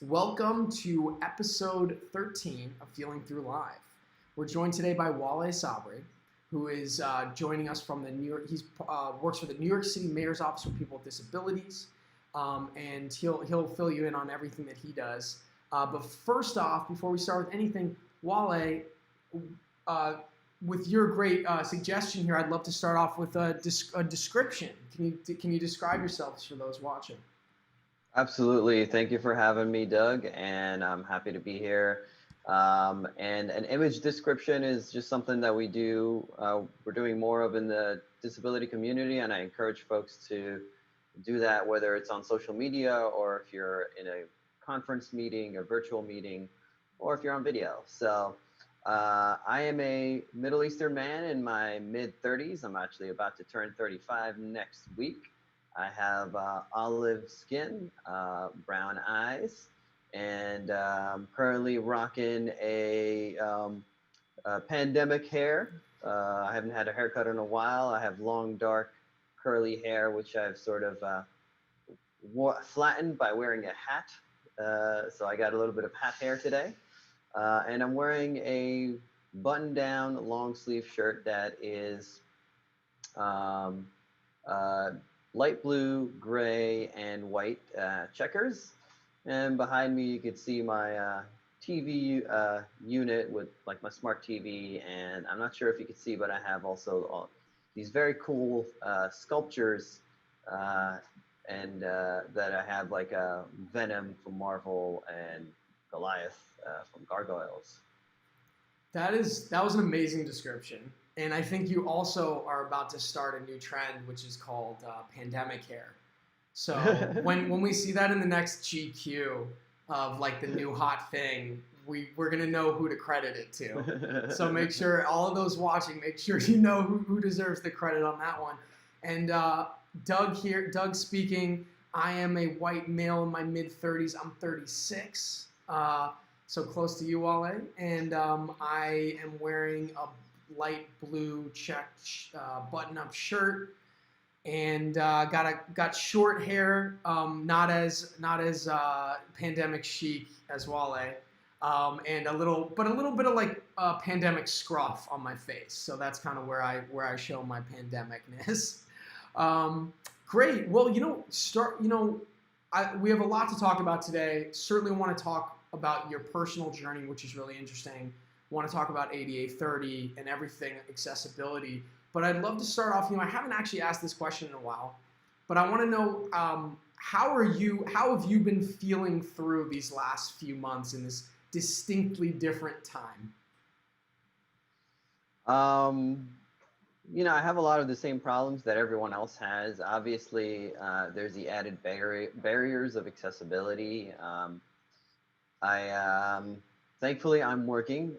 Welcome to episode 13 of Feeling Through Live. We're joined today by Walei Sabry, who is joining us from the New York. He works for the New York City Mayor's Office for People with Disabilities, and he'll fill you in on everything that he does. But first off, before we start with anything, Walei, with your great suggestion here, I'd love to start off with a description. Can you describe yourselves for those watching? Absolutely. Thank you for having me, Doug, and I'm happy to be here. And an image description is just something that we do, we're doing more of in the disability community, and I encourage folks to do that, whether it's on social media or if you're in a conference meeting, a virtual meeting, or if you're on video. So I am a Middle Eastern man in my mid-30s. I'm actually about to turn 35 next week. I have olive skin, brown eyes, and currently rocking a pandemic hair. I haven't had a haircut in a while. I have long, dark, curly hair, which I've sort of flattened by wearing a hat. So I got a little bit of hat hair today. And I'm wearing a button-down long sleeve shirt that is light blue, gray, and white checkers. And behind me, you can see my TV unit with like my smart TV. And I'm not sure if you can see, but I have also these very cool sculptures and that I have like Venom from Marvel and Goliath from Gargoyles. That was an amazing description, and I think you also are about to start a new trend, which is called pandemic hair. So when we see that in the next GQ of like the new hot thing, we're gonna know who to credit it to. So make sure all of those watching, make sure you know who deserves the credit on that one. And Doug speaking. I am a white male in my mid-30s. I'm 36. So close to you, Walei, and I am wearing a light blue checked button-up shirt, and got short hair, not as pandemic chic as Walei, and a little bit of like pandemic scruff on my face. So that's kind of where I show my pandemicness. Great. Well, we have a lot to talk about today. Certainly want to talk about your personal journey, which is really interesting. Want to talk about ADA 30 and everything accessibility. But I'd love to start off, I haven't actually asked this question in a while, but I want to know how have you been feeling through these last few months in this distinctly different time? I have a lot of the same problems that everyone else has. Obviously, there's the added barriers of accessibility. Thankfully I'm working,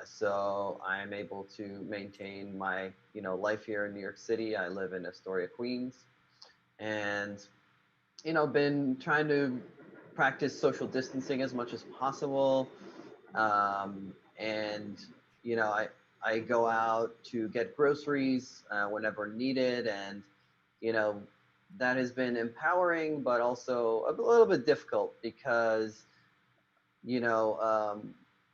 so I'm able to maintain my, life here in New York City. I live in Astoria, Queens, and, been trying to practice social distancing as much as possible. And, I go out to get groceries whenever needed, and, that has been empowering, but also a little bit difficult because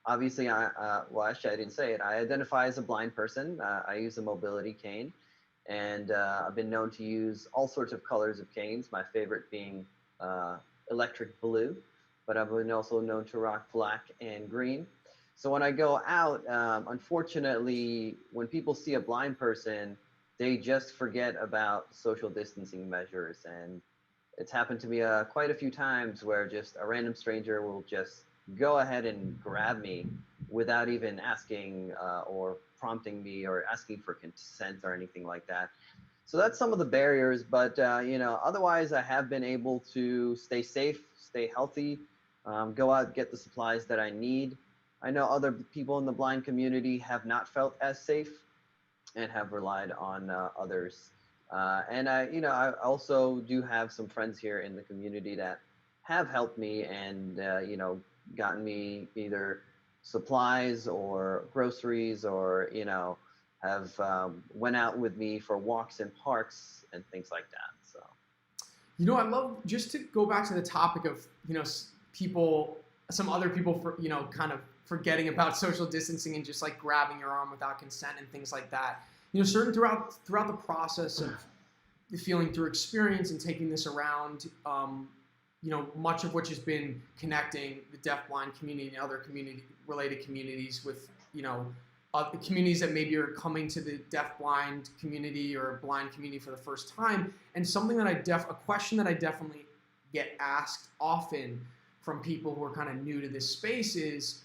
obviously well, actually I didn't say it. I identify as a blind person. I use a mobility cane, and I've been known to use all sorts of colors of canes, my favorite being electric blue, but I've been also known to rock black and green. So when I go out, unfortunately, when people see a blind person, they just forget about social distancing measures. And it's happened to me quite a few times where just a random stranger will just go ahead and grab me without even asking or prompting me or asking for consent or anything like that. So that's some of the barriers, but otherwise I have been able to stay safe, stay healthy, go out, get the supplies that I need. I know other people in the blind community have not felt as safe and have relied on others. And I also do have some friends here in the community that have helped me and, gotten me either supplies or groceries or, have went out with me for walks in parks and things like that. So. I love just to go back to the topic of, some other people, for, kind of forgetting about social distancing and just like grabbing your arm without consent and things like that. Certain throughout the process of the feeling through experience and taking this around, much of which has been connecting the deafblind community and other related communities with, communities that maybe are coming to the deafblind community or blind community for the first time. And something that a question that I definitely get asked often from people who are kind of new to this space is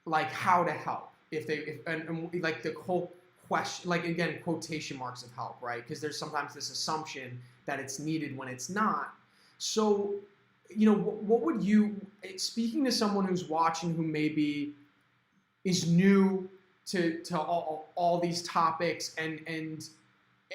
like how to help and like the whole question, like again, quotation marks of help, right? Because there's sometimes this assumption that it's needed when it's not. So, what would you, speaking to someone who's watching who maybe is new to all these topics and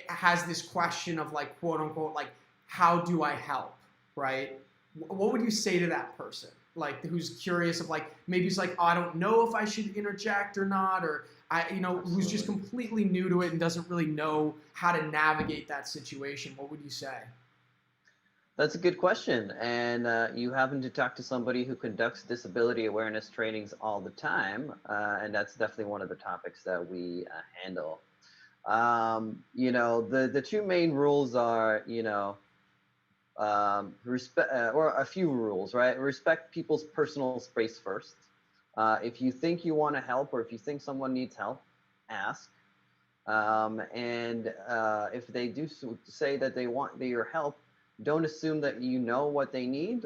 has this question of like, quote unquote, like, how do I help, right? What would you say to that person? Like, who's curious of like, maybe it's like, oh, I don't know if I should interject or not, or who's just completely new to it and doesn't really know how to navigate that situation. What would you say? That's a good question. And you happen to talk to somebody who conducts disability awareness trainings all the time. And that's definitely one of the topics that we handle. The two main rules are, respect, or a few rules, right? Respect people's personal space first. If you think you want to help, or if you think someone needs help, ask. If they do say that they want your help, don't assume that you know what they need.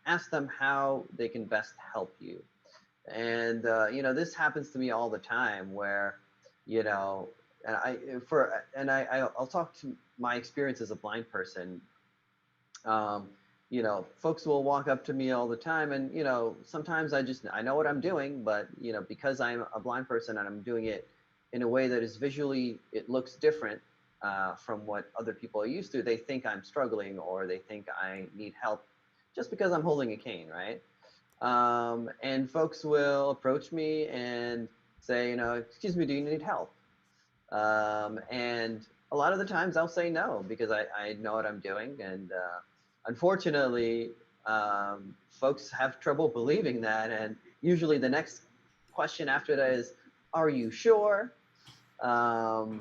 Ask them how they can best help you. And this happens to me all the time, where, I'll talk to my experience as a blind person. Folks will walk up to me all the time, and sometimes I know what I'm doing, but because I'm a blind person and I'm doing it in a way that is visually, it looks different from what other people are used to, they think I'm struggling, or they think I need help just because I'm holding a cane, right? And folks will approach me and say, excuse me, do you need help? And a lot of the times I'll say no, because I know what I'm doing. And unfortunately, folks have trouble believing that. And usually the next question after that is, are you sure? So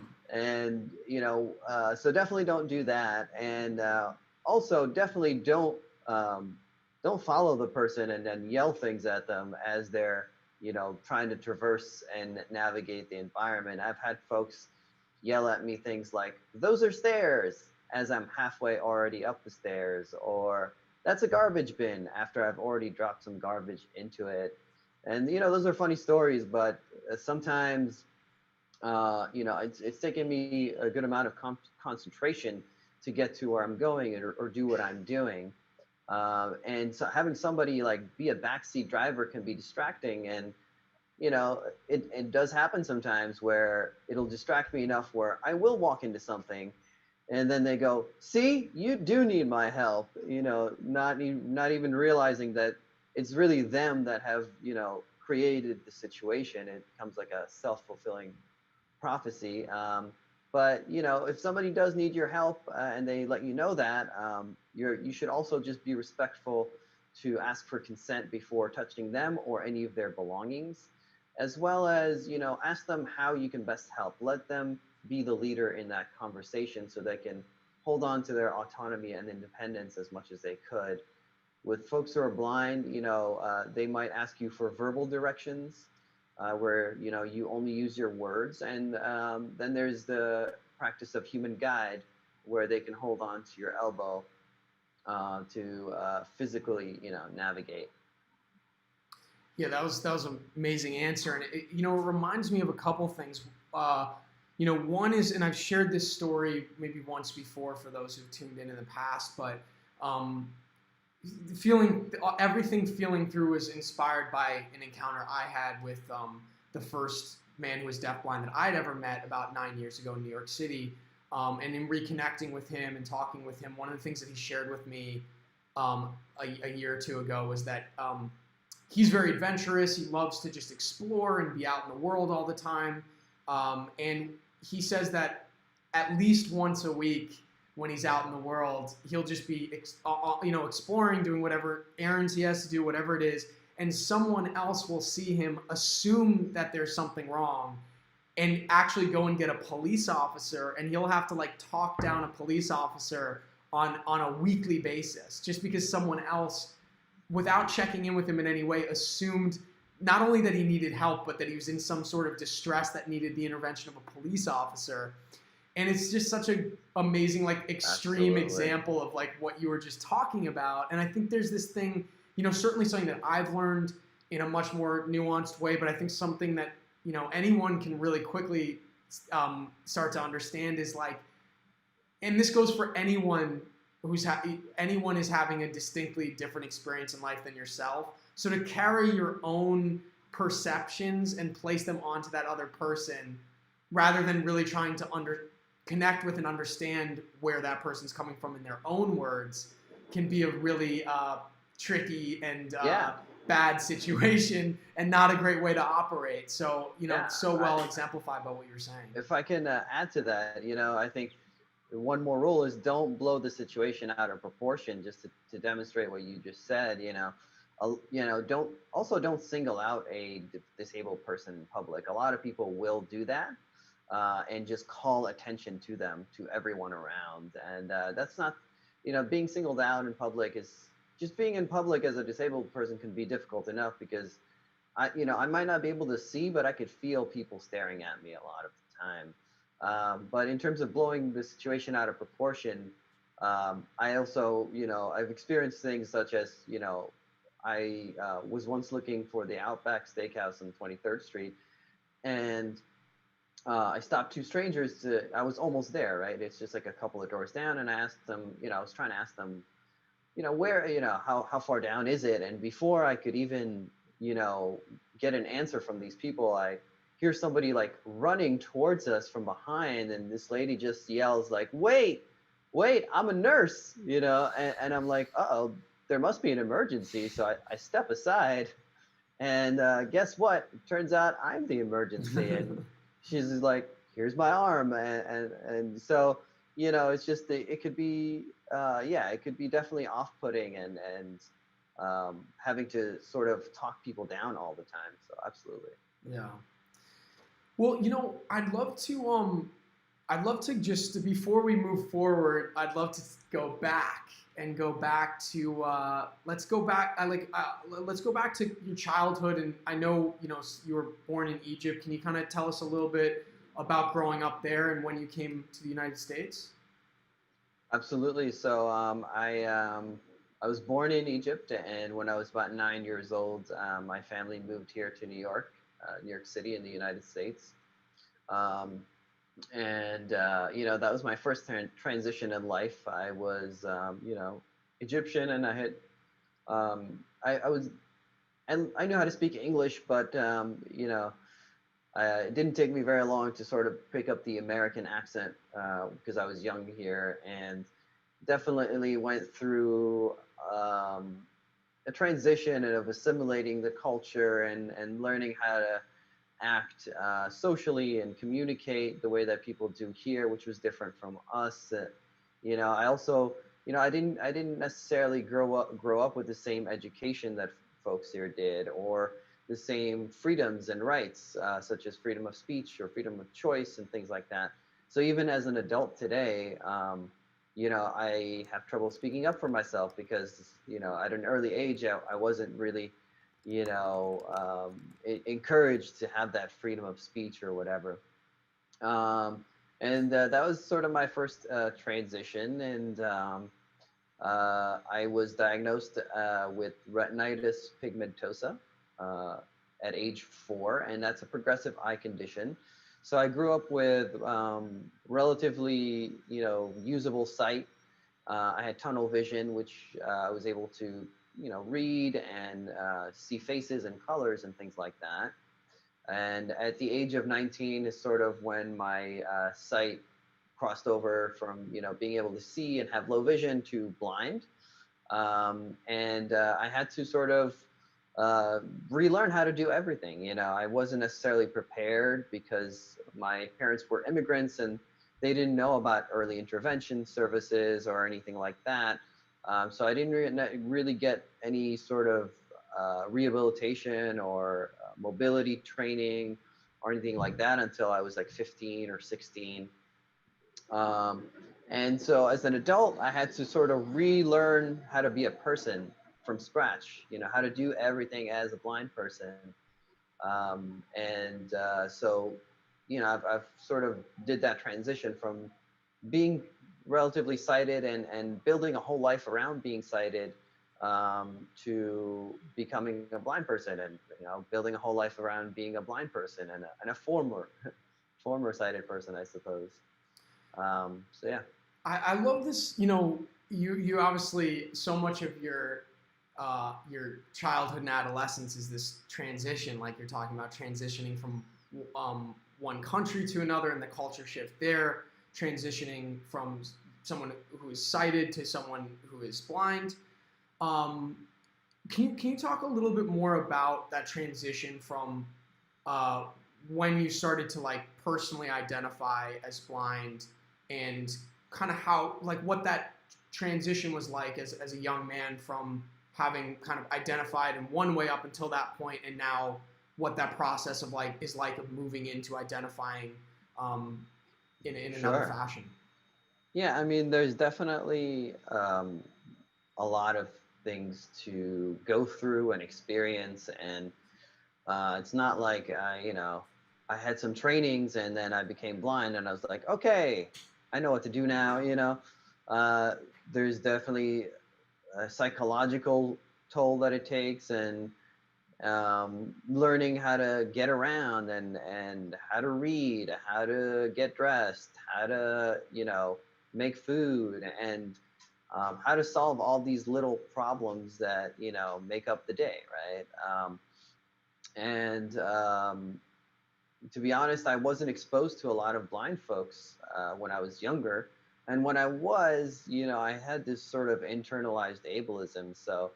definitely don't do that. And also definitely don't follow the person and then yell things at them as they're, trying to traverse and navigate the environment. I've had folks yell at me things like, those are stairs, as I'm halfway already up the stairs, or that's a garbage bin after I've already dropped some garbage into it. And, those are funny stories, but sometimes, it's taken me a good amount of concentration to get to where I'm going or do what I'm doing. And so having somebody like be a backseat driver can be distracting. And, it does happen sometimes where it'll distract me enough where I will walk into something, and then they go, see, you do need my help, not even realizing that it's really them that have, created the situation. It becomes like a self-fulfilling prophecy. But if somebody does need your help and they let you know that, you should also just be respectful to ask for consent before touching them or any of their belongings, as well as ask them how you can best help. Let them be the leader in that conversation so they can hold on to their autonomy and independence as much as they could. With folks who are blind, they might ask you for verbal directions, where you only use your words, and then there's the practice of human guide, where they can hold on to your elbow to physically navigate. Yeah, that was an amazing answer, and it reminds me of a couple things. One is, and I've shared this story maybe once before for those who've tuned in the past, but everything feeling through was inspired by an encounter I had with the first man who was deafblind that I'd ever met about 9 years ago in New York City. And in reconnecting with him and talking with him, one of the things that he shared with me a year or two ago was that he's very adventurous. He loves to just explore and be out in the world all the time. And he says that at least once a week, when he's out in the world. He'll just be, exploring, doing whatever errands he has to do, whatever it is, and someone else will see him, assume that there's something wrong, and actually go and get a police officer, and he'll have to like talk down a police officer on a weekly basis just because someone else, without checking in with him in any way, assumed not only that he needed help, but that he was in some sort of distress that needed the intervention of a police officer. And it's just such an amazing, like, extreme Absolutely. example of like what you were just talking about. And I think there's this thing, certainly something that I've learned in a much more nuanced way, but I think something that anyone can really quickly start to understand is like, and this goes for anyone anyone is having a distinctly different experience in life than yourself. So to carry your own perceptions and place them onto that other person, rather than really trying to connect with and understand where that person's coming from in their own words, can be a really tricky and bad situation, and not a great way to operate. So, so well exemplified by what you're saying. If I can add to that, I think one more rule is don't blow the situation out of proportion just to demonstrate what you just said. Don't single out a disabled person in public. A lot of people will do that and just call attention to them, to everyone around, and that's not, being singled out in public is just being in public as a disabled person can be difficult enough because I might not be able to see, but I could feel people staring at me a lot of the time. But in terms of blowing the situation out of proportion, I also, I've experienced things such as, I was once looking for the Outback Steakhouse on 23rd Street, and I stopped two strangers. I was almost there, right? It's just like a couple of doors down, and I asked them, I was trying to ask them, where, how far down is it? And before I could even, get an answer from these people, I hear somebody like running towards us from behind, and this lady just yells like, wait, I'm a nurse, and I'm like, uh-oh, there must be an emergency. So I step aside, and guess what? It turns out I'm the emergency. And she's like, here's my arm. And so, it's just, it could be, it could be definitely off-putting and having to sort of talk people down all the time. So absolutely. Yeah. Well, I'd love to just, before we move forward, I'd love to go back to, let's go back to your childhood. And I know, you were born in Egypt. Can you kind of tell us a little bit about growing up there and when you came to the United States? Absolutely. So I was born in Egypt, and when I was about 9 years old, my family moved here to New York City in the United States. That was my first transition in life. I was, Egyptian, and I had, I knew how to speak English, but, it didn't take me very long to sort of pick up the American accent because I was young here, and definitely went through a transition of assimilating the culture and learning how to act socially and communicate the way that people do here, which was different from us. I also, I didn't necessarily grow up with the same education that folks here did, or the same freedoms and rights, such as freedom of speech or freedom of choice and things like that. So even as an adult today, I have trouble speaking up for myself because, at an early age, I wasn't really, encouraged to have that freedom of speech or whatever. That was sort of my first transition. And I was diagnosed with retinitis pigmentosa at age 4, and that's a progressive eye condition. So I grew up with relatively, usable sight. I had tunnel vision, which I was able to, read and see faces and colors and things like that. And at the age of 19 is sort of when my sight crossed over from, being able to see and have low vision to blind. I had to sort of relearn how to do everything. I wasn't necessarily prepared because my parents were immigrants, and they didn't know about early intervention services or anything like that. So I didn't really get any sort of rehabilitation or mobility training or anything like that until I was like 15 or 16. Um, and so as an adult, I had to sort of relearn how to be a person from scratch, how to do everything as a blind person. So, I've sort of did that transition from being relatively sighted and building a whole life around being sighted, to becoming a blind person, and building a whole life around being a blind person and a former sighted person, I suppose. So yeah. I love this. You obviously, so much of your childhood and adolescence is this transition, like you're talking about transitioning from one country to another and the culture shift there, transitioning from someone who is sighted to someone who is blind. Um, can you talk a little bit more about that transition from uh, when you started to like personally identify as blind, and kind of how, like, what that transition was like as a young man from having kind of identified in one way up until that point, and now what that process of like is like of moving into identifying um, in another Sure. fashion. Yeah, I mean, there's definitely a lot of things to go through and experience, and it's not like I had some trainings and then I became blind and I was like, okay, I know what to do now. Uh, there's definitely a psychological toll that it takes, and learning how to get around and how to read, how to get dressed, how to make food, and how to solve all these little problems that make up the day, right? And To be honest, I wasn't exposed to a lot of blind folks when I was younger. And when I was, I had this sort of internalized ableism. So,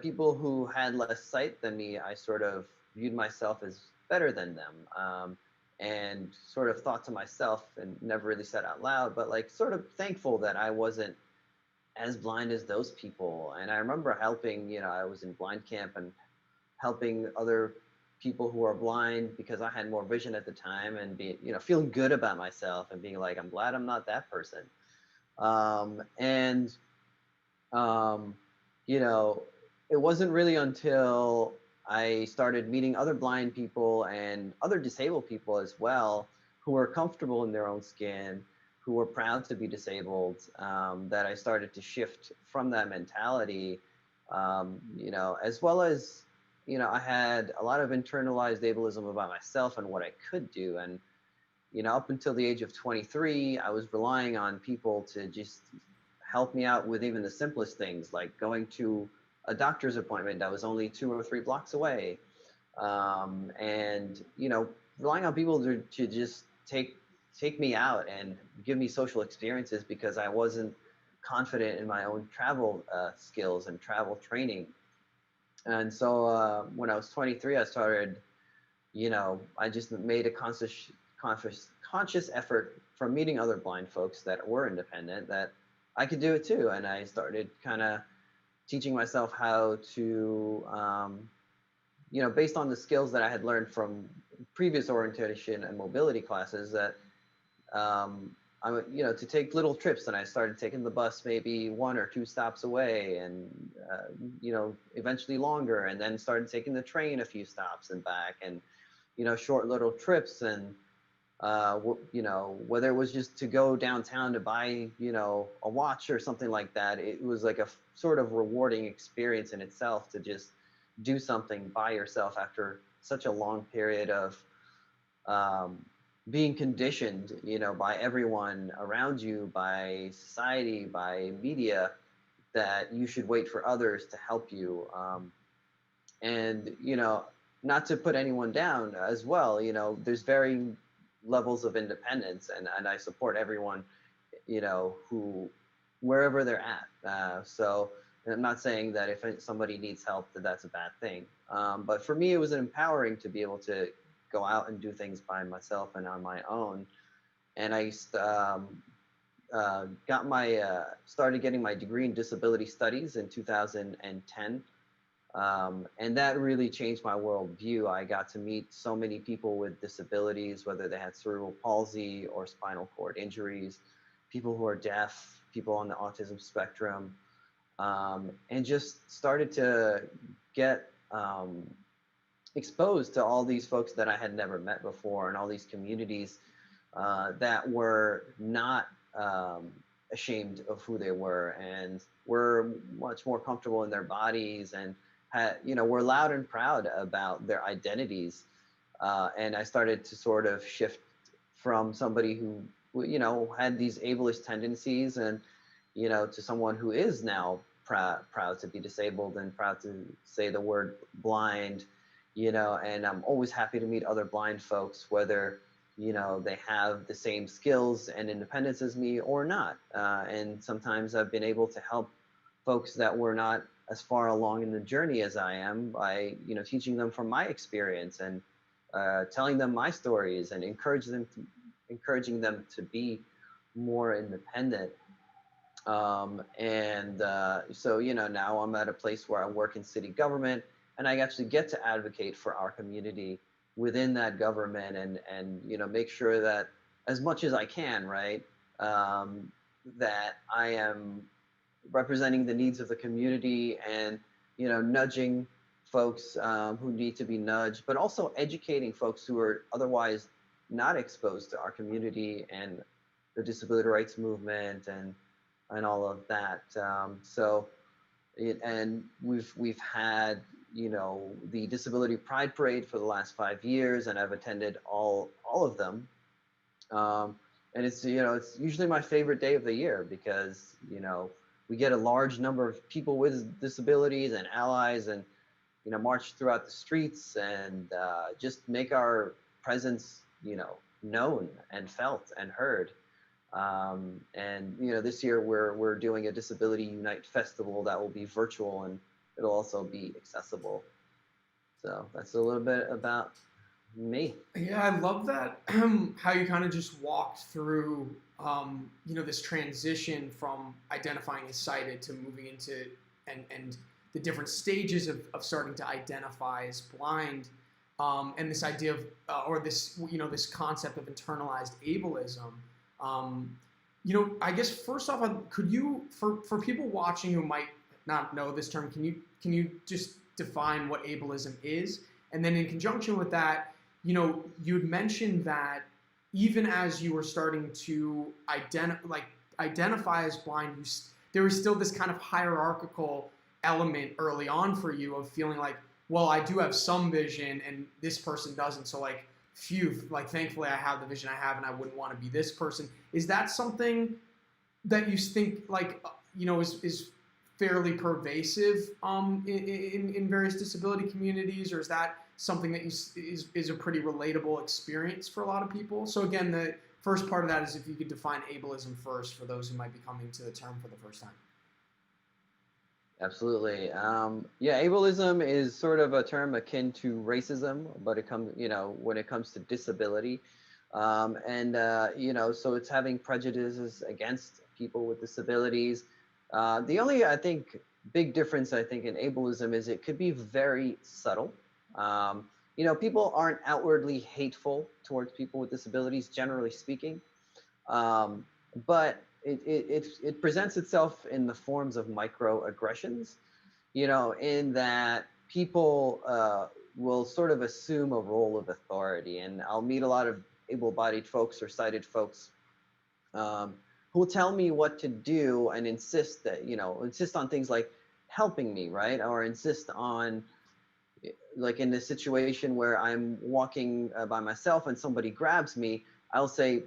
people who had less sight than me, I sort of viewed myself as better than them. And sort of thought to myself, and never really said out loud, but like sort of thankful that I wasn't as blind as those people. And I remember helping, I was in blind camp and helping other people who are blind because I had more vision at the time, and feeling good about myself and being like, I'm glad I'm not that person. And um, you know, it wasn't really until I started meeting other blind people and other disabled people as well, who were comfortable in their own skin, who were proud to be disabled, that I started to shift from that mentality. As well as, I had a lot of internalized ableism about myself and what I could do. And, up until the age of 23, I was relying on people to just help me out with even the simplest things, like going to a doctor's appointment that was only 2 or 3 blocks away. And, relying on people to just take me out and give me social experiences because I wasn't confident in my own travel skills and travel training. And so when I was 23, I started, I just made a conscious effort from meeting other blind folks that were independent, that I could do it too. And I started kind of teaching myself how to, based on the skills that I had learned from previous orientation and mobility classes, that I would, to take little trips. And I started taking the bus maybe 1 or 2 stops away, and eventually longer, and then started taking the train a few stops and back, and short little trips. And whether it was just to go downtown to buy a watch or something like that, it was like a sort of rewarding experience in itself to just do something by yourself after such a long period of um, being conditioned, by everyone around you, by society, by media, that you should wait for others to help you. And, not to put anyone down as well, there's varying levels of independence, and I support everyone, who, wherever they're at. So I'm not saying that if somebody needs help, that that's a bad thing. But for me, it was empowering to be able to go out and do things by myself and on my own. and got my started getting my degree in disability studies in 2010. And that really changed my worldview. I got to meet so many people with disabilities, whether they had cerebral palsy or spinal cord injuries, people who are deaf, people on the autism spectrum, and just started to get exposed to all these folks that I had never met before, and all these communities that were not ashamed of who they were, and were much more comfortable in their bodies, and were loud and proud about their identities. And I started to sort of shift from somebody who, had these ableist tendencies, and, to someone who is now proud to be disabled and proud to say the word blind, and I'm always happy to meet other blind folks, whether, they have the same skills and independence as me or not. And sometimes I've been able to help folks that were not as far along in the journey as I am by, teaching them from my experience, and telling them my stories, and encouraging them to be more independent. So, now I'm at a place where I work in city government, and I actually get to advocate for our community within that government, and make sure that as much as I can, right, that I am representing the needs of the community, and nudging folks who need to be nudged, but also educating folks who are otherwise not exposed to our community and the disability rights movement, and all of that. And we've had, the Disability Pride Parade for the last 5 years, and I've attended all of them. And it's usually my favorite day of the year, because we get a large number of people with disabilities and allies, and march throughout the streets, and just make our presence known and felt and heard. And this year we're doing a Disability Unite festival that will be virtual, and it'll also be accessible. So that's a little bit about me. Yeah, I love that how you kind of just walked through this transition from identifying as sighted to moving into and the different stages of starting to identify as blind, and this idea of or this this concept of internalized ableism. I guess first off, could you, for people watching who might not know this term, can you just define what ableism is? And then in conjunction with that, you'd mentioned that even as you were starting to identify as blind, there was still this kind of hierarchical element early on for you of feeling like, well, I do have some vision and this person doesn't. So thankfully I have the vision I have, and I wouldn't want to be this person. Is that something that you think is fairly pervasive in various disability communities, or is that something that is a pretty relatable experience for a lot of people? So again, the first part of that is if you could define ableism first for those who might be coming to the term for the first time. Absolutely. Yeah, ableism is sort of a term akin to racism, but it comes, when it comes to disability. So it's having prejudices against people with disabilities. The only, I think, big difference, I think, in ableism is it could be very subtle. People aren't outwardly hateful towards people with disabilities, generally speaking. But it presents itself in the forms of microaggressions, in that people will sort of assume a role of authority. And I'll meet a lot of able-bodied folks or sighted folks who will tell me what to do, and insist on things like helping me, right? Or insist on, like in this situation where I'm walking by myself and somebody grabs me, I'll say,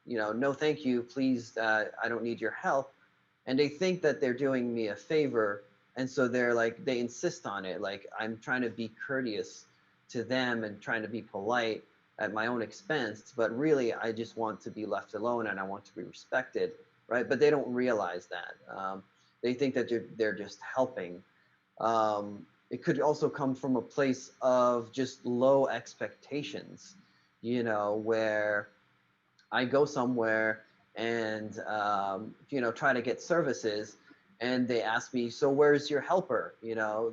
no, thank you, please, I don't need your help. And they think that they're doing me a favor. And so they insist on it. Like I'm trying to be courteous to them and trying to be polite at my own expense. But really, I just want to be left alone, and I want to be respected, right? But they don't realize that. They think that they're just helping. It could also come from a place of just low expectations, where I go somewhere and try to get services, and they ask me, so where's your helper?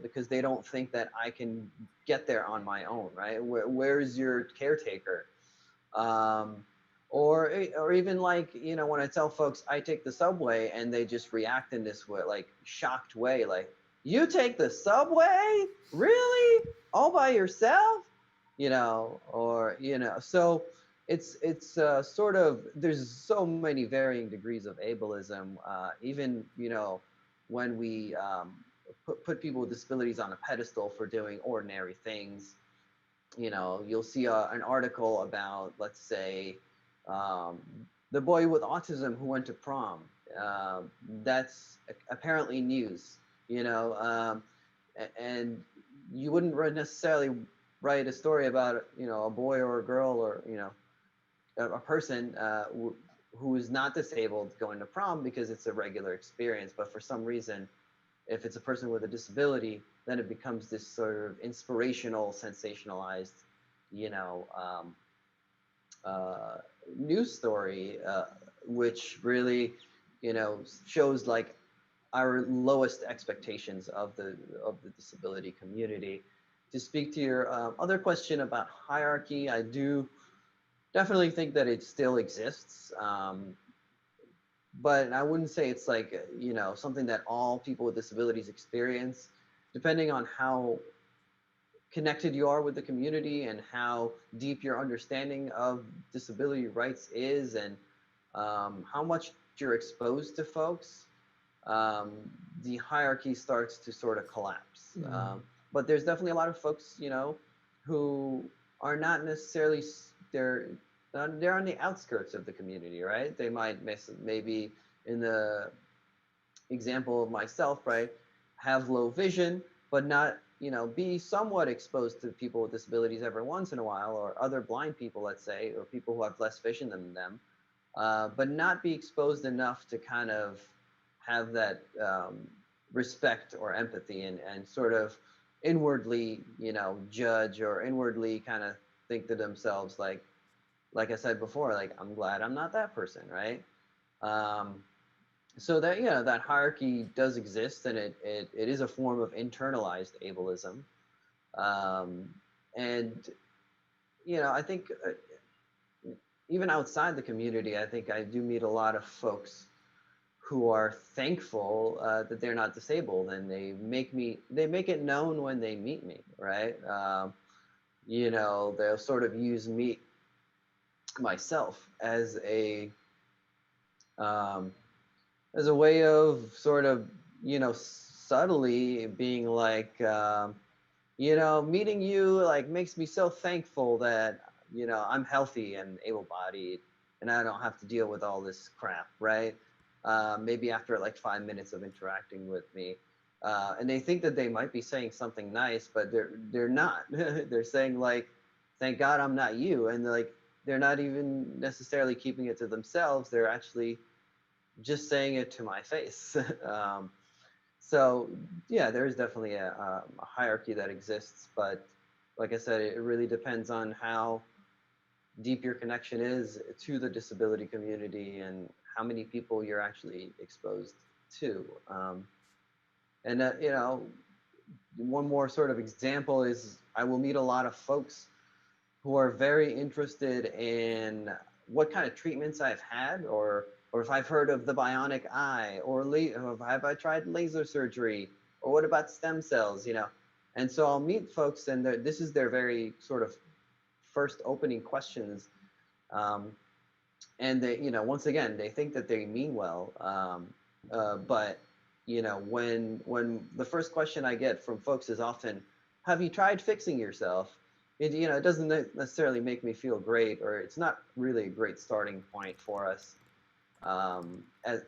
Because they don't think that I can get there on my own, right? Where's your caretaker? um, or even like when I tell folks I take the subway, and they just react in this way, like shocked way, like, you take the subway, really, all by yourself? Or so it's sort of, there's so many varying degrees of ableism, even when we put people with disabilities on a pedestal for doing ordinary things. You'll see an article about, let's say, um, the boy with autism who went to prom. Uh, that's apparently news, and you wouldn't necessarily write a story about, a boy or a girl, or, a person who is not disabled going to prom, because it's a regular experience. But for some reason, if it's a person with a disability, then it becomes this sort of inspirational, sensationalized, you know, um, uh, news story, which really, shows like our lowest expectations of the disability community. To speak to your other question about hierarchy, I do definitely think that it still exists. But I wouldn't say it's like, something that all people with disabilities experience. Depending on how connected you are with the community, and how deep your understanding of disability rights is, and how much you're exposed to folks, um, the hierarchy starts to sort of collapse. But there's definitely a lot of folks, who are not necessarily, they're on the outskirts of the community, right? They might maybe, in the example of myself, right, have low vision, but not, be somewhat exposed to people with disabilities every once in a while, or other blind people, let's say, or people who have less vision than them, but not be exposed enough to kind of have that respect or empathy, and sort of inwardly, judge, or inwardly kind of think to themselves, like I said before, like, I'm glad I'm not that person, right? Um, so that, that hierarchy does exist, and it is a form of internalized ableism. Um, and I think, even outside the community, I think I do meet a lot of folks who are thankful that they're not disabled, and they make it known when they meet me, right? They'll sort of use me, myself, um, as a way of sort of, subtly being like, meeting you like makes me so thankful that, I'm healthy and able-bodied, and I don't have to deal with all this crap, right? Maybe after like 5 minutes of interacting with me, and they think that they might be saying something nice, but they're not. They're saying like, "Thank God I'm not you," and like, they're not even necessarily keeping it to themselves. They're actually just saying it to my face. So yeah, there is definitely a hierarchy that exists, but like I said, it really depends on how deep your connection is to the disability community, and how many people you're actually exposed to. And one more sort of example is, I will meet a lot of folks who are very interested in what kind of treatments I've had, or if I've heard of the bionic eye, or have I tried laser surgery, or what about stem cells, And so I'll meet folks, and this is their very sort of first opening questions, um, and they, once again, they think that they mean well, but when the first question I get from folks is often, "Have you tried fixing yourself?" It doesn't necessarily make me feel great, or it's not really a great starting point for us,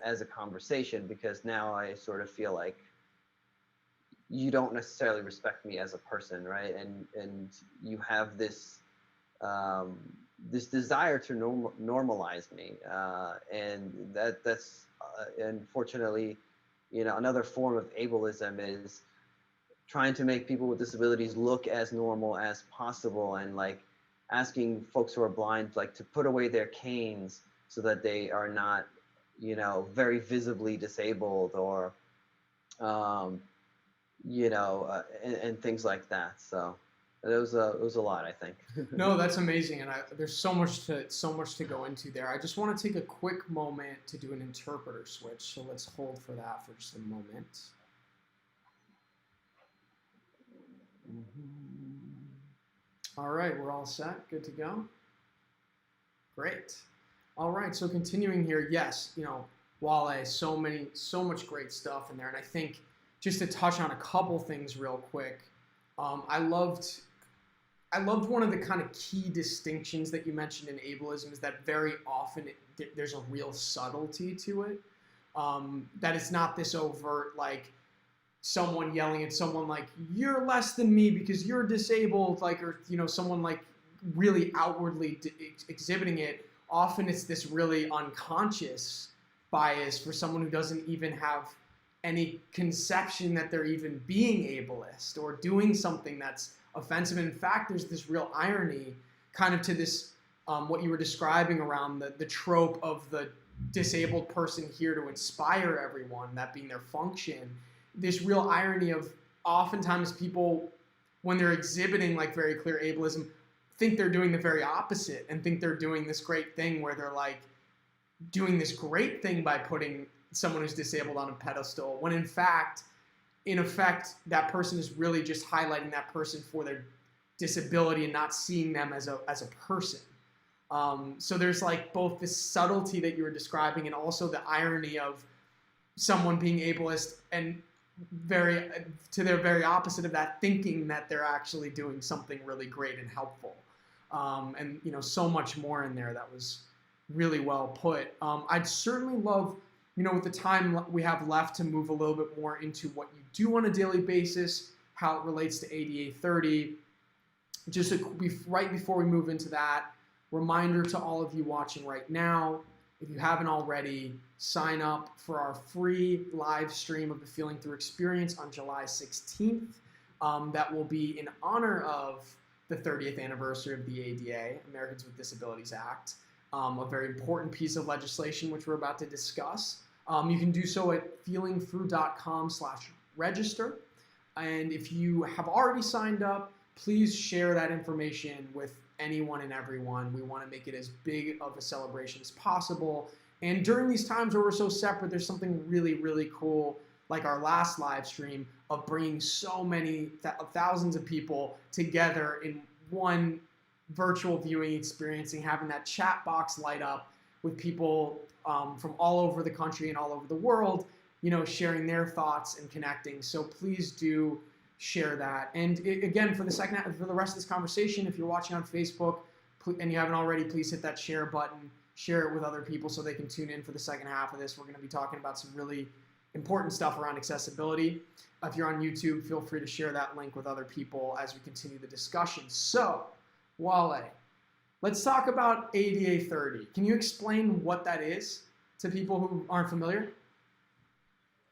as a conversation, because now I sort of feel like you don't necessarily respect me as a person, right? And you have um, this desire to normalize me, and that's unfortunately, another form of ableism is trying to make people with disabilities look as normal as possible, and like asking folks who are blind like to put away their canes so that they are not, you know, very visibly disabled, or you know, and things like that. So it was a lot, I think. No, that's amazing, and there's so much to go into there. I just want to take a quick moment to do an interpreter switch, so let's hold for that for just a moment. All right, we're all set. Good to go. Great. All right, so continuing here, yes, you know, Walei, so much great stuff in there, and I think just to touch on a couple things real quick, I loved one of the kind of key distinctions that you mentioned in ableism is that very often there's a real subtlety to it. That it's not this overt, like someone yelling at someone like, you're less than me because you're disabled, like, or, you know, someone like really outwardly exhibiting it. Often it's this really unconscious bias for someone who doesn't even have any conception that they're even being ableist or doing something that's offensive. And in fact, there's this real irony kind of to this, what you were describing around the trope of the disabled person here to inspire everyone, that being their function. This real irony of oftentimes people, when they're exhibiting like very clear ableism, think they're doing the very opposite and think they're doing this great thing where they're like doing this great thing by putting someone who's disabled on a pedestal, when in effect, that person is really just highlighting that person for their disability and not seeing them as a person. So there's like both this subtlety that you were describing and also the irony of someone being ableist and to their very opposite of that, thinking that they're actually doing something really great and helpful. And you know, so much more in there that was really well put. I'd certainly love, you know, with the time we have left, to move a little bit more into what you do on a daily basis, how it relates to ADA 30. Just right before we move into that, reminder to all of you watching right now, if you haven't already, sign up for our free live stream of the Feeling Through experience on July 16th. That will be in honor of the 30th anniversary of the ADA, Americans with Disabilities Act, a very important piece of legislation which we're about to discuss. You can do so at feelingthrough.com/register. And if you have already signed up, please share that information with anyone and everyone. We want to make it as big of a celebration as possible. And during these times where we're so separate, there's something really, really cool, like our last live stream, of bringing so many thousands of people together in one virtual viewing experience and having that chat box light up with people from all over the country and all over the world, you know, sharing their thoughts and connecting. So please do share that. And again, for the rest of this conversation, if you're watching on Facebook and you haven't already, please hit that share button, share it with other people so they can tune in for the second half of this. We're going to be talking about some really important stuff around accessibility. If you're on YouTube, feel free to share that link with other people as we continue the discussion. So, Walei, let's talk about ADA 30. Can you explain what that is to people who aren't familiar?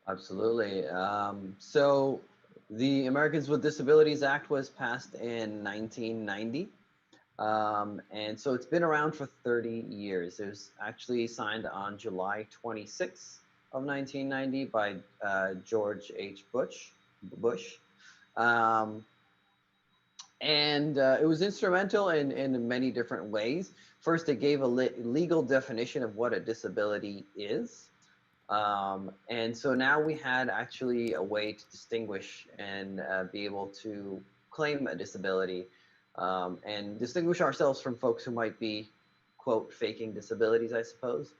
Absolutely. So the Americans with Disabilities Act was passed in 1990. And so it's been around for 30 years. It was actually signed on July 26th of 1990 by George H. Bush. And it was instrumental in many different ways. First, it gave a legal definition of what a disability is. And so now we had actually a way to distinguish and be able to claim a disability and distinguish ourselves from folks who might be, quote, faking disabilities, I suppose.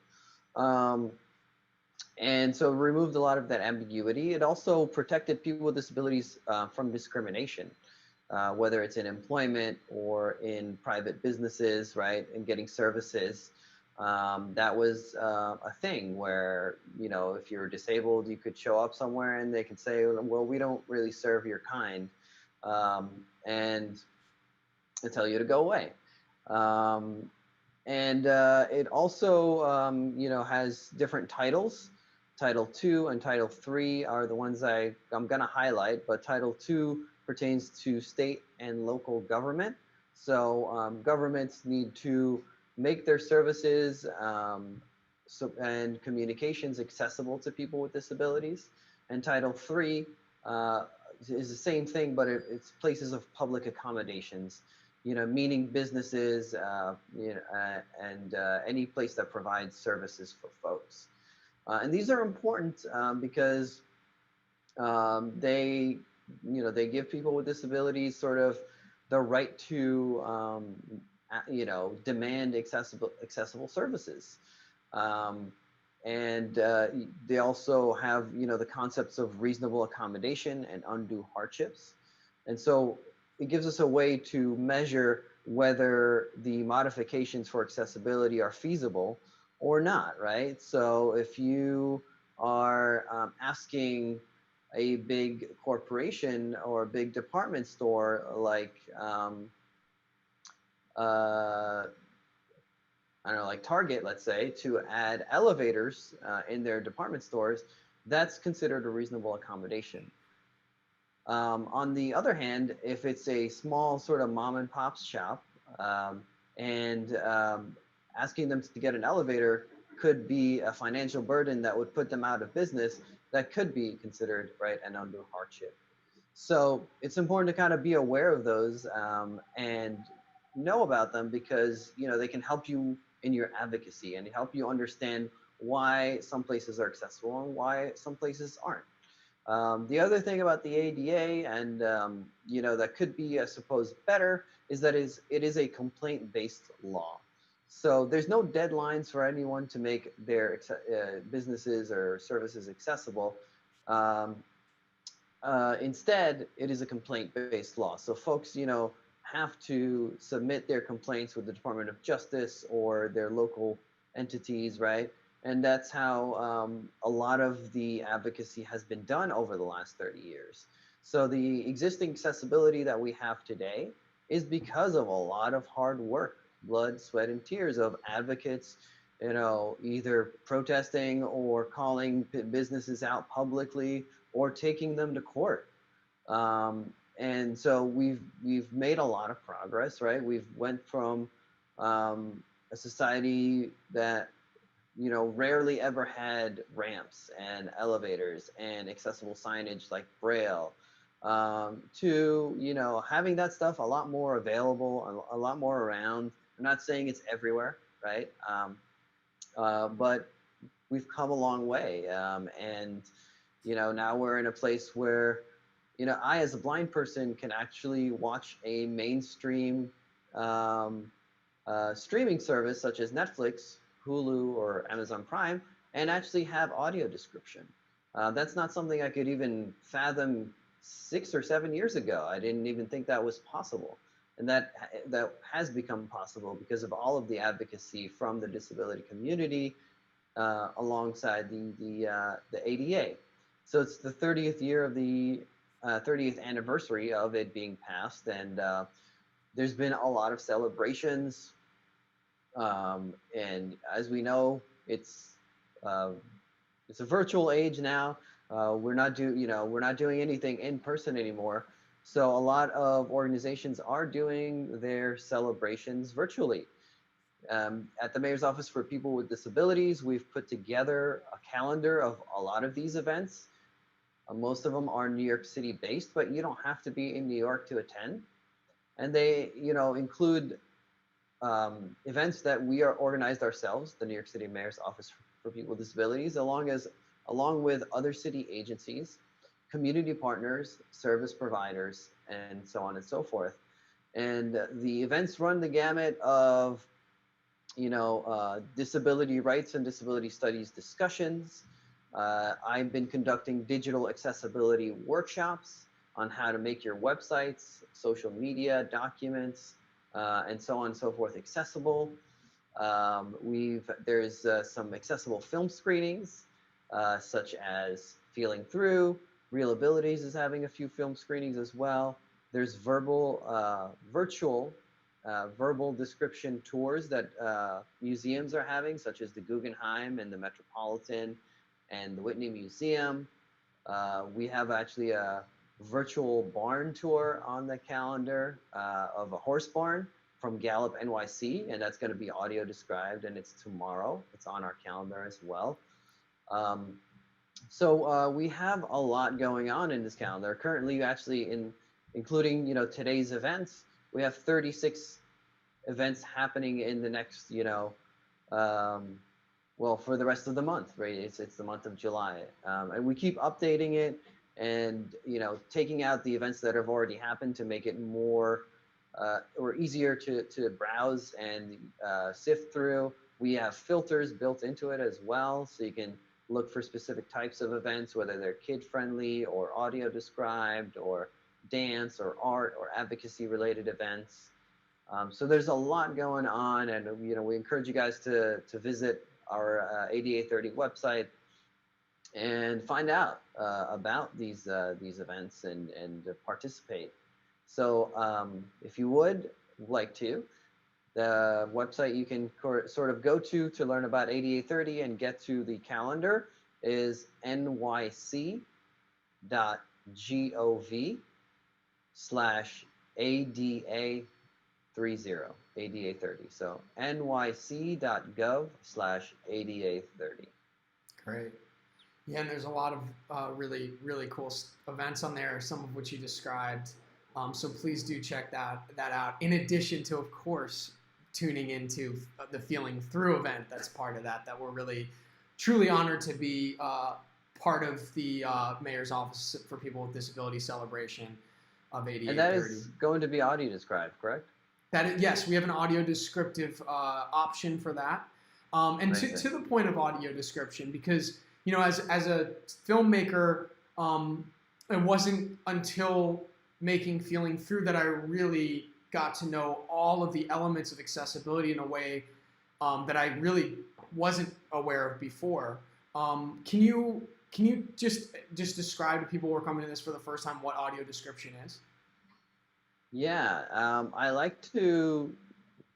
And so it removed a lot of that ambiguity. It also protected people with disabilities from discrimination, whether it's in employment or in private businesses, right, and getting services. That was a thing where, you know, if you're disabled, you could show up somewhere and they could say, well, we don't really serve your kind, and tell you to go away. And it also, you know, has different titles. Title II and Title III are the ones I'm going to highlight, but Title II pertains to state and local government. So governments need to make their services and communications accessible to people with disabilities. And Title III uh, is the same thing, but it's places of public accommodations, meaning businesses, and any place that provides services for folks. And these are important because they, they give people with disabilities sort of the right to, demand accessible services. Um, and they also have, the concepts of reasonable accommodation and undue hardships. And so it gives us a way to measure whether the modifications for accessibility are feasible or not, right? So if you are asking a big corporation or a big department store like uh, I don't know, like Target, let's say, to add elevators in their department stores, that's considered a reasonable accommodation. On the other hand, if it's a small sort of mom and pop shop, um, and asking them to get an elevator could be a financial burden that would put them out of business, that could be considered, right, an undue hardship. So it's important to kind of be aware of those and know about them, because they can help you in your advocacy and help you understand why some places are accessible and why some places aren't. The other thing about the ADA, and that could be, I suppose, better, is that it is a complaint-based law. So there's no deadlines for anyone to make their businesses or services accessible. Um, Instead, it is a complaint-based law. So folks, have to submit their complaints with the Department of Justice or their local entities, right? And that's how a lot of the advocacy has been done over the last 30 years. So the existing accessibility that we have today is because of a lot of hard work, blood, sweat, and tears of advocates, either protesting or calling businesses out publicly or taking them to court. And so we've made a lot of progress, right? We've went from a society that rarely ever had ramps and elevators and accessible signage like Braille, to having that stuff a lot more available, a lot more around. I'm not saying it's everywhere, right? But we've come a long way, and now we're in a place where I, as a blind person, can actually watch a mainstream um, streaming service such as Netflix, Hulu, or Amazon Prime, and actually have audio description. That's not something I could even fathom 6 or 7 years ago. I didn't even think that was possible. And that has become possible because of all of the advocacy from the disability community, alongside the ADA. So it's the 30th year of the 30th anniversary of it being passed, and there's been a lot of celebrations. And as we know, uh, it's a virtual age now. We're not doing anything in person anymore. So a lot of organizations are doing their celebrations virtually. At the Mayor's Office for People with Disabilities, we've put together a calendar of a lot of these events. Most of them are New York City based, but you don't have to be in New York to attend. And they, include events that we are organized ourselves, the New York City Mayor's Office for People with Disabilities, along with other city agencies, community partners, service providers, and so on and so forth. And the events run the gamut of disability rights and disability studies discussions. I've been conducting digital accessibility workshops on how to make your websites, social media, documents, and so on and so forth accessible. There's some accessible film screenings, such as Feeling Through. Real Abilities is having a few film screenings as well. There's virtual verbal description tours that museums are having, such as the Guggenheim and the Metropolitan and the Whitney Museum. We have actually virtual barn tour on the calendar of a horse barn from Gallup NYC, and that's going to be audio described, and it's tomorrow. It's on our calendar as well. So we have a lot going on in this calendar. Currently, actually, including today's events, we have 36 events happening in the next well, for the rest of the month, right? It's the month of July, and we keep updating it and taking out the events that have already happened to make it more or easier to browse and sift through. We have filters built into it as well, so you can look for specific types of events, whether they're kid-friendly or audio described or dance or art or advocacy-related events. So there's a lot going on, and we encourage you guys to visit our ADA30 website and find out about these events and participate. So if you would like to, the website you can sort of go to learn about ADA30 and get to the calendar is nyc.gov/ADA30, so nyc.gov/ADA30. Great. Yeah, and there's a lot of really, really cool events on there, some of which you described. So please do check that out. In addition to, of course, tuning into the Feeling Through event that's part of that we're really, truly honored to be part of the Mayor's Office for People with Disabilities celebration of ADA30. And that is going to be audio described, correct? Yes, we have an audio descriptive option for that. And to the point of audio description, because as a filmmaker, it wasn't until making Feeling Through that I really got to know all of the elements of accessibility in a way that I really wasn't aware of before. Can you just describe to people who are coming to this for the first time what audio description is? Yeah, I like to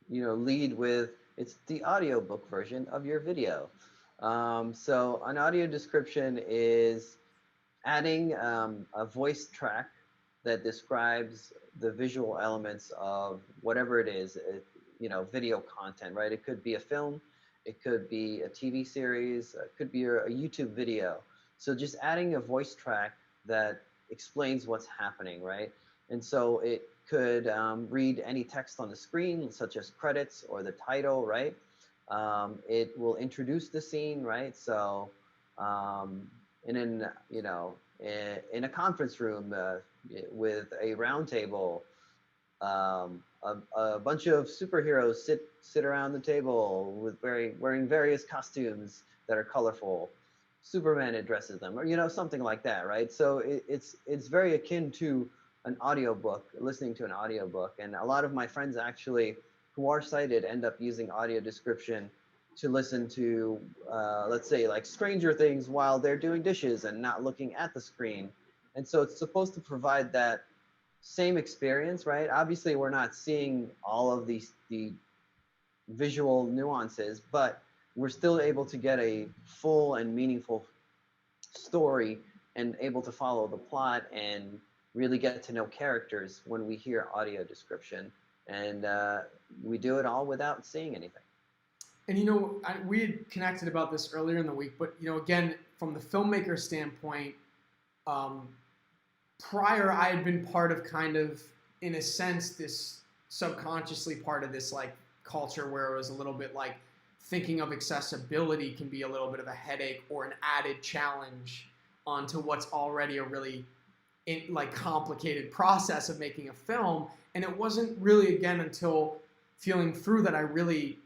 lead with, it's the audiobook version of your video. So an audio description is adding a voice track that describes the visual elements of whatever it is, video content, right? It could be a film, it could be a TV series, it could be a YouTube video. So just adding a voice track that explains what's happening, right? And so it could read any text on the screen, such as credits or the title, right? It will introduce the scene, right? So, in a conference room with a round table, a bunch of superheroes sit around the table with wearing various costumes that are colorful. Superman addresses them, or something like that, right? So it's very akin to an audiobook, listening to an audiobook. And a lot of my friends actually who are sighted end up using audio description to listen to, let's say, like Stranger Things while they're doing dishes and not looking at the screen. And so it's supposed to provide that same experience, right? Obviously, we're not seeing all of the visual nuances, but we're still able to get a full and meaningful story and able to follow the plot and really get to know characters when we hear audio description. And we do it all without seeing anything. And we had connected about this earlier in the week, but again, from the filmmaker standpoint, prior I had been part of kind of, in a sense, this subconsciously part of this like culture where it was a little bit like thinking of accessibility can be a little bit of a headache or an added challenge onto what's already a really complicated process of making a film. And it wasn't really, again, until Feeling Through that I really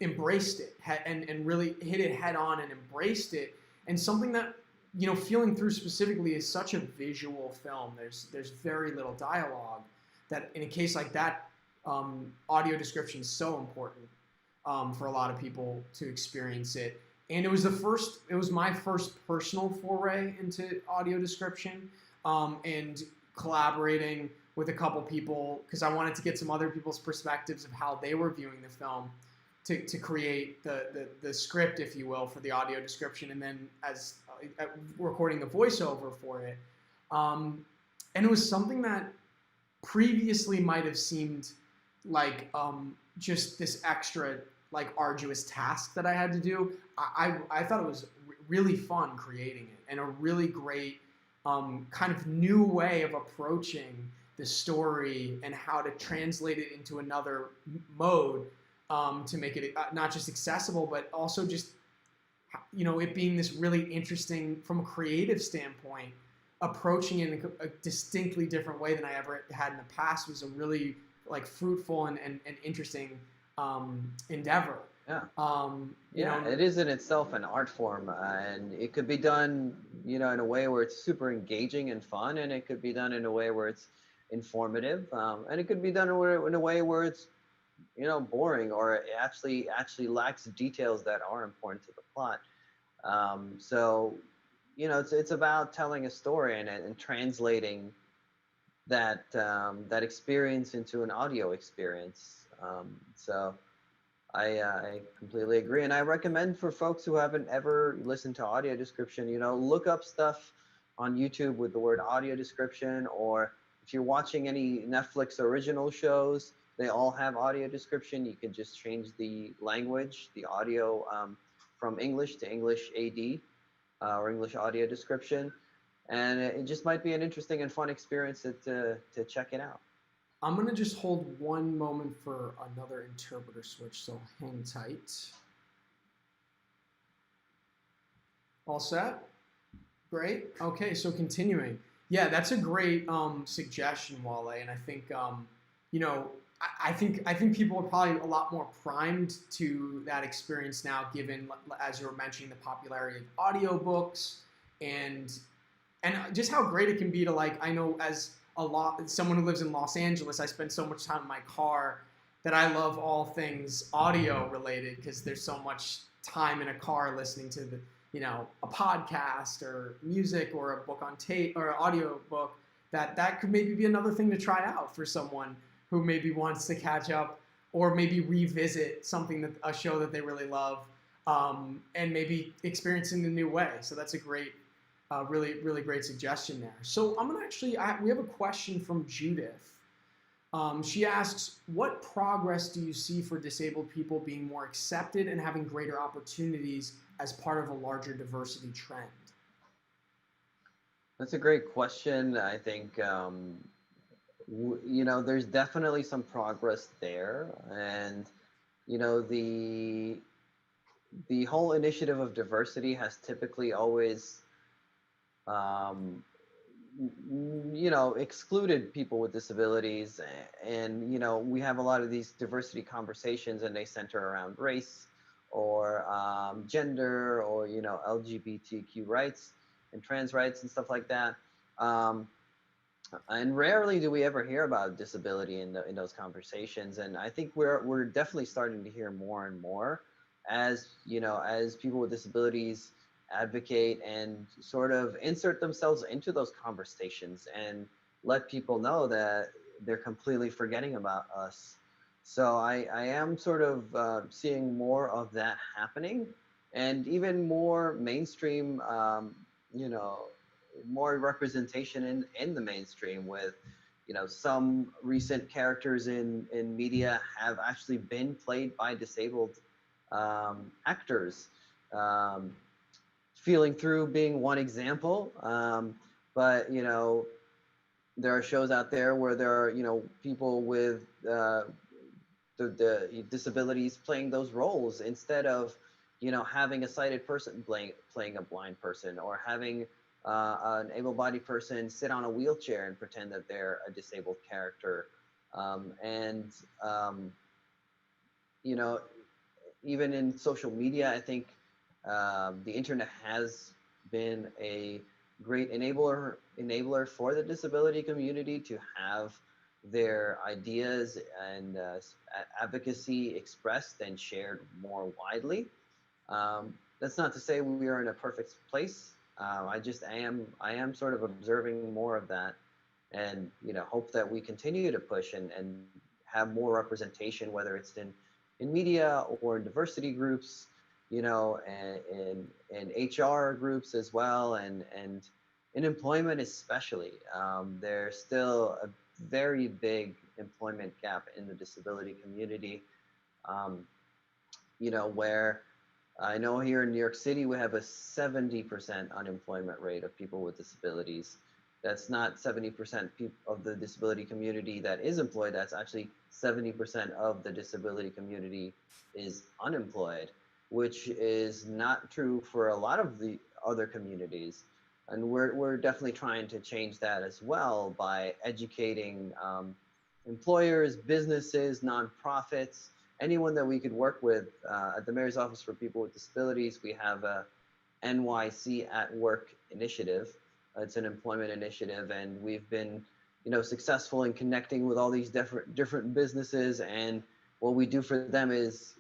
embraced it and really hit it head on and embraced it. And something that, Feeling Through specifically is such a visual film. There's very little dialogue that in a case like that, audio description is so important for a lot of people to experience it. And it was my first personal foray into audio description, and collaborating with a couple people because I wanted to get some other people's perspectives of how they were viewing the film to create the script, if you will, for the audio description, and then as recording the voiceover for it. And it was something that previously might have seemed like just this extra like arduous task that I had to do. I thought it was really fun creating it and a really great kind of new way of approaching the story and how to translate it into another mode to make it not just accessible but also just it being this really interesting from a creative standpoint, approaching it in a distinctly different way than I ever had in the past was a really like fruitful and interesting endeavor. Yeah. You Yeah, know, it is in itself an art form, and it could be done, in a way where it's super engaging and fun, and it could be done in a way where it's informative, and it could be done in a way where it's, boring, or it actually lacks details that are important to the plot. So, it's about telling a story and translating that experience into an audio experience. So I completely agree, and I recommend for folks who haven't ever listened to audio description, look up stuff on YouTube with the word audio description, or if you're watching any Netflix original shows, they all have audio description. You can just change the language, the audio, from English to English AD, or English audio description, and it just might be an interesting and fun experience to check it out. I'm gonna just hold one moment for another interpreter switch, so hang tight. All set? Great. Okay, so continuing. Yeah, that's a great suggestion, Walei, and I think you know I think people are probably a lot more primed to that experience now, given as you were mentioning the popularity of audiobooks and just how great it can be to like I know as a lot someone who lives in Los Angeles, I spend so much time in my car that I love all things audio related because there's so much time in a car listening to the a podcast or music or a book on tape or an audio book that could maybe be another thing to try out for someone who maybe wants to catch up or maybe revisit something that a show that they really love and maybe experience in a new way. So that's a great really great suggestion there. So I'm gonna we have a question from Judith. She asks, what progress do you see for disabled people being more accepted and having greater opportunities as part of a larger diversity trend? That's a great question. I think, there's definitely some progress there, and the whole initiative of diversity has typically always, um, excluded people with disabilities, and we have a lot of these diversity conversations, and they center around race, or gender, or LGBTQ rights and trans rights and stuff like that. Um, and rarely do we ever hear about disability in those conversations, and I think we're definitely starting to hear more and more as people with disabilities advocate and sort of insert themselves into those conversations and let people know that they're completely forgetting about us. So I am sort of seeing more of that happening, and even more mainstream, you know more representation in the mainstream, with some recent characters in media have actually been played by disabled actors. um, Feeling Through being one example, but there are shows out there where there are people with the disabilities playing those roles, instead of having a sighted person playing a blind person, or having an able-bodied person sit on a wheelchair and pretend that they're a disabled character. And you know Even in social media, I think the internet has been a great enabler for the disability community to have their ideas and advocacy expressed and shared more widely. That's not to say we are in a perfect place. I am sort of observing more of that, and hope that we continue to push and have more representation, whether it's in media or in diversity groups, and in HR groups as well, and in employment especially. There's still a very big employment gap in the disability community. Um, where I know here in New York City we have a 70% unemployment rate of people with disabilities. That's not 70% of the disability community that is employed. That's actually 70% of the disability community is unemployed, which is not true for a lot of the other communities. And we're definitely trying to change that as well by educating employers, businesses, nonprofits, anyone that we could work with. At the Mayor's Office for People with Disabilities, we have a NYC at Work initiative. It's an employment initiative, and we've been, successful in connecting with all these different businesses. And what we do for them is,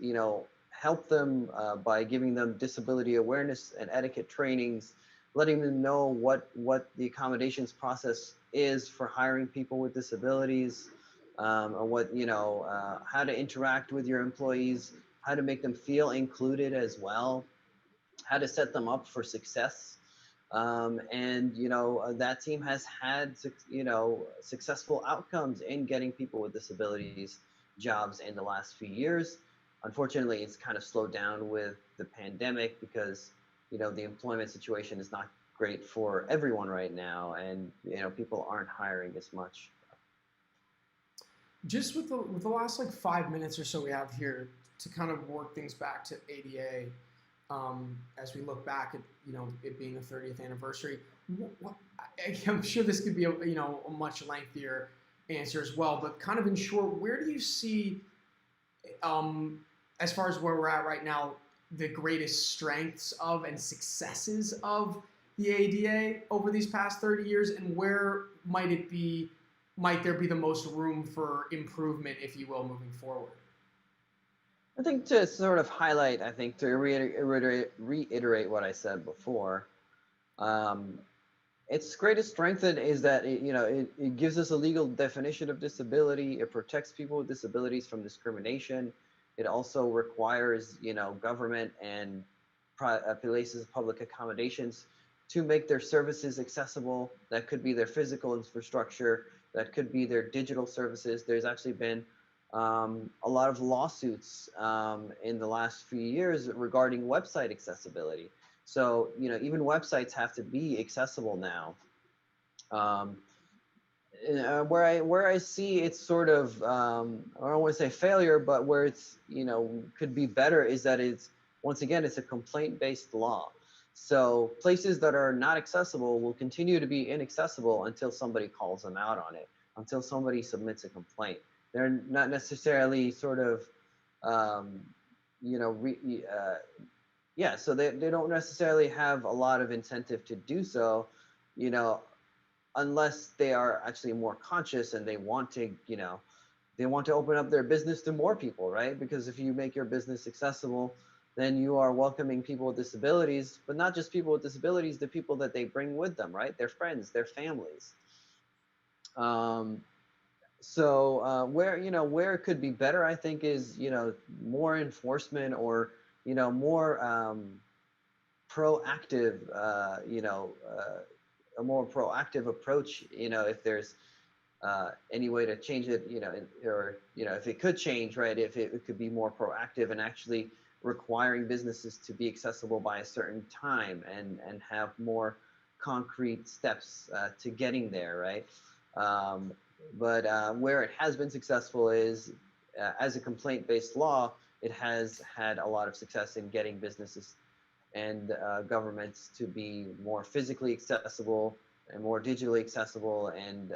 help them by giving them disability awareness and etiquette trainings, letting them know what the accommodations process is for hiring people with disabilities, or what how to interact with your employees, how to make them feel included as well, how to set them up for success. And that team has had successful outcomes in getting people with disabilities jobs in the last few years. Unfortunately, it's kind of slowed down with the pandemic because the employment situation is not great for everyone right now, and people aren't hiring as much. Just with the last like 5 minutes or so we have here to kind of work things back to ADA, as we look back at it being the 30th anniversary. I'm sure this could be a much lengthier answer as well, but kind of in short, where do you see, as far as where we're at right now, the greatest strengths of and successes of the ADA over these past 30 years, and where might there be the most room for improvement, if you will, moving forward? I think to sort of highlight, I think to reiterate what I said before, um, its greatest strength is that it gives us a legal definition of disability. It protects people with disabilities from discrimination. It also requires government and places of public accommodations to make their services accessible. That could be their physical infrastructure. That could be their digital services. There's actually been a lot of lawsuits in the last few years regarding website accessibility. So even websites have to be accessible now. Um, where I see it's sort of I don't want to say failure, but where it's could be better is that it's once again it's a complaint-based law. So places that are not accessible will continue to be inaccessible until somebody calls them out on it, until somebody submits a complaint. They're not necessarily sort of yeah, so they don't necessarily have a lot of incentive to do so, unless they are actually more conscious and they want to open up their business to more people, right? Because if you make your business accessible, then you are welcoming people with disabilities, but not just people with disabilities, the people that they bring with them, right? Their friends, their families. So where it could be better, I think, is more enforcement, or more proactive, a more proactive approach. If there's any way to change it, or if it could change, right? If it could be more proactive and actually requiring businesses to be accessible by a certain time, and have more concrete steps to getting there, right? But where it has been successful is as a complaint-based law, it has had a lot of success in getting businesses and governments to be more physically accessible and more digitally accessible, and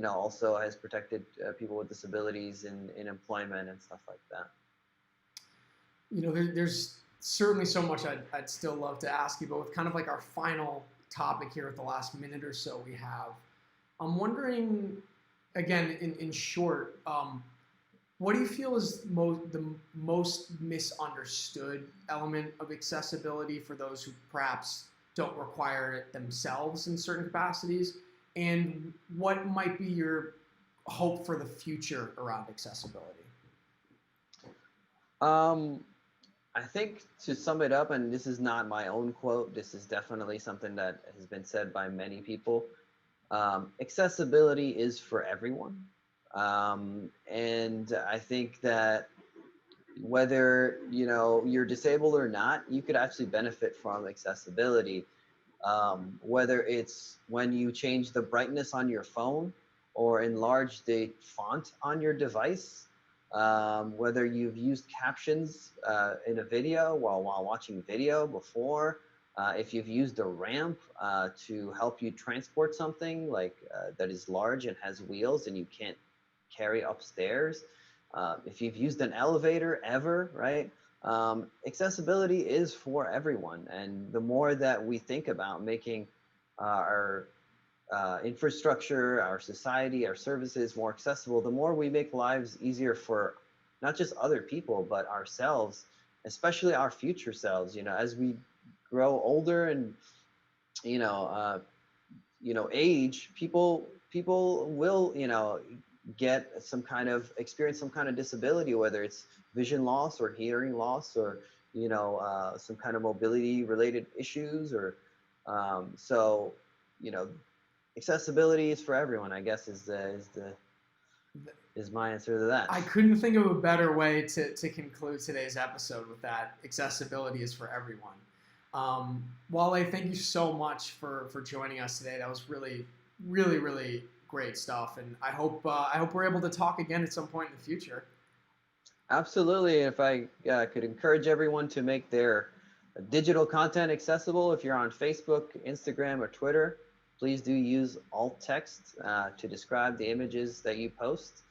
also has protected people with disabilities in employment and stuff like that. There's certainly so much I'd still love to ask you, but with kind of like our final topic here at the last minute or so we have, I'm wondering, again, in short, what do you feel is the most misunderstood element of accessibility for those who perhaps don't require it themselves in certain capacities? And what might be your hope for the future around accessibility? Um, I think to sum it up, and this is not my own quote, this is definitely something that has been said by many people. Accessibility is for everyone. And I think that whether you're disabled or not, you could actually benefit from accessibility. Whether it's when you change the brightness on your phone or enlarge the font on your device, whether you've used captions in a video while watching video before, if you've used a ramp to help you transport something like that is large and has wheels and you can't carry upstairs, if you've used an elevator ever, right? Accessibility is for everyone, and the more that we think about making our infrastructure, our society, our services more accessible, the more we make lives easier for not just other people but ourselves, especially our future selves. As we grow older and you know uh, age, people will get some kind of experience some kind of disability, whether it's vision loss or hearing loss or some kind of mobility related issues or so you know accessibility is for everyone, I guess, is my answer to that. I couldn't think of a better way to conclude today's episode with that. Accessibility is for everyone. Walei, thank you so much for joining us today. That was really, really, really great stuff, and I hope we're able to talk again at some point in the future. Absolutely. If I could encourage everyone to make their digital content accessible, if you're on Facebook, Instagram, or Twitter, please do use alt text to describe the images that you post.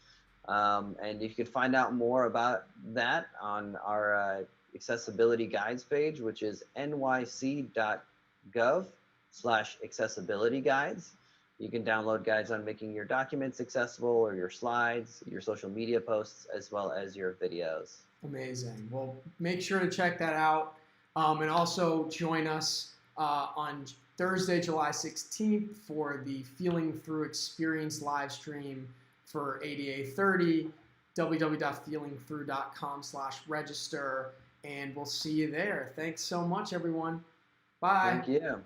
And you can find out more about that on our accessibility guides page, which is nyc.gov/accessibility guides. You can download guides on making your documents accessible or your slides, your social media posts, as well as your videos. Amazing. Well, make sure to check that out. And also join us on Thursday, July 16th for the Feeling Through Experience live stream for ADA 30, www.feelingthrough.com/register. And we'll see you there. Thanks so much, everyone. Bye. Thank you.